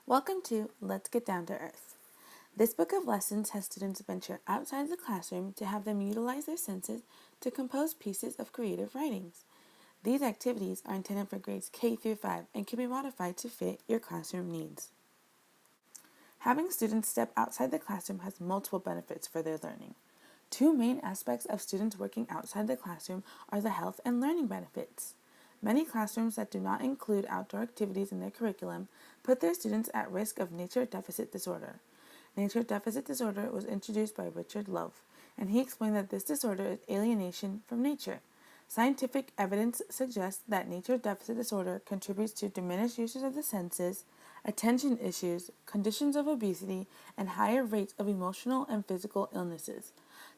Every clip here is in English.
Welcome to Let's Get Down to Earth. This book of lessons has students venture outside the classroom to have them utilize their senses to compose pieces of creative writings. These activities are intended for grades K through 5 and can be modified to fit your classroom needs. Having students step outside the classroom has multiple benefits for their learning. Two main aspects of students working outside the classroom are the health and learning benefits. Many classrooms that do not include outdoor activities in their curriculum put their students at risk of nature deficit disorder. Nature deficit disorder was introduced by Richard Louv, and he explained that this disorder is alienation from nature. Scientific evidence suggests that nature deficit disorder contributes to diminished uses of the senses, attention issues, conditions of obesity, and higher rates of emotional and physical illnesses.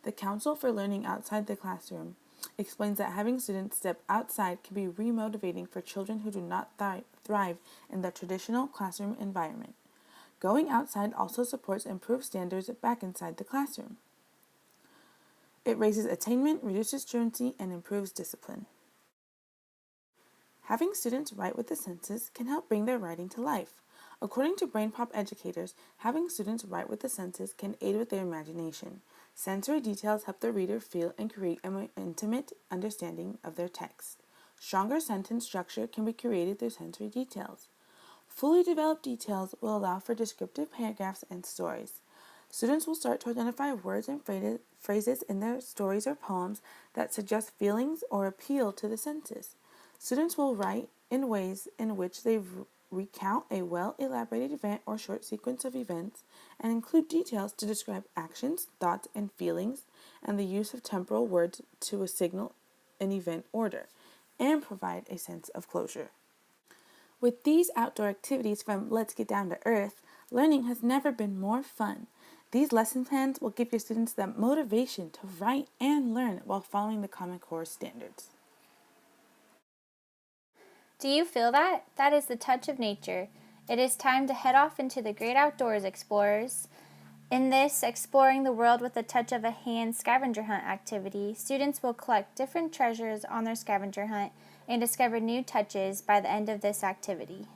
The Council for Learning Outside the Classroom explains that having students step outside can be remotivating for children who do not thrive in the traditional classroom environment. Going outside also supports improved standards back inside the classroom. It raises attainment, reduces truancy, and improves discipline. Having students write with the senses can help bring their writing to life. According to BrainPop educators, having students write with the senses can aid with their imagination. Sensory details help the reader feel and create an intimate understanding of their text. Stronger sentence structure can be created through sensory details. Fully developed details will allow for descriptive paragraphs and stories. Students will start to identify words and phrases in their stories or poems that suggest feelings or appeal to the senses. Students will write in ways in which they recount a well-elaborated event or short sequence of events and include details to describe actions, thoughts, and feelings, and the use of temporal words to signal an event order and provide a sense of closure. With these outdoor activities from Let's Get Down to Earth, learning has never been more fun. These lesson plans will give your students the motivation to write and learn while following the Common Core standards. Do you feel that? That is the touch of nature. It is time to head off into the great outdoors, explorers. In this Exploring the World with a Touch of a Hand scavenger hunt activity, students will collect different treasures on their scavenger hunt and discover new touches by the end of this activity.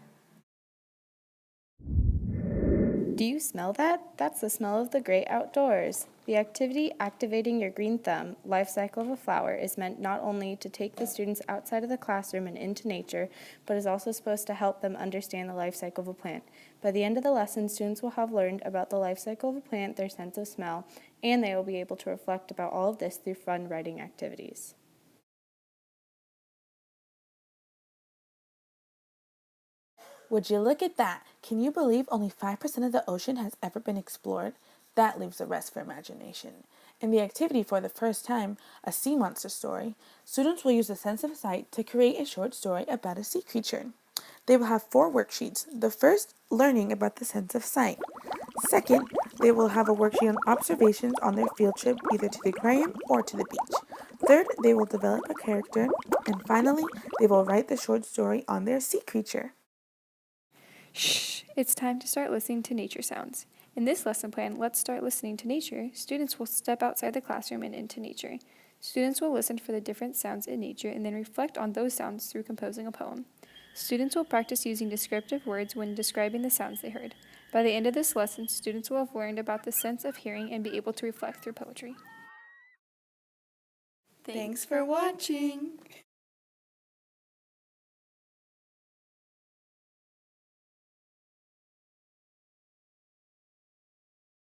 Do you smell that? That's the smell of the great outdoors. The activity Activating Your Green Thumb, Life Cycle of a Flower, is meant not only to take the students outside of the classroom and into nature, but is also supposed to help them understand the life cycle of a plant. By the end of the lesson, students will have learned about the life cycle of a plant, their sense of smell, and they will be able to reflect about all of this through fun writing activities. Would you look at that? Can you believe only 5% of the ocean has ever been explored? That leaves the rest for imagination. In the activity for the first time, a sea monster story, students will use the sense of sight to create a short story about a sea creature. They will have 4 worksheets. The first, learning about the sense of sight. Second, they will have a worksheet on observations on their field trip either to the aquarium or to the beach. Third, they will develop a character. And finally, they will write the short story on their sea creature. Shh! It's time to start listening to nature sounds. In this lesson plan, Let's Start Listening to Nature, students will step outside the classroom and into nature. Students will listen for the different sounds in nature and then reflect on those sounds through composing a poem. Students will practice using descriptive words when describing the sounds they heard. By the end of this lesson, students will have learned about the sense of hearing and be able to reflect through poetry. Thanks for watching!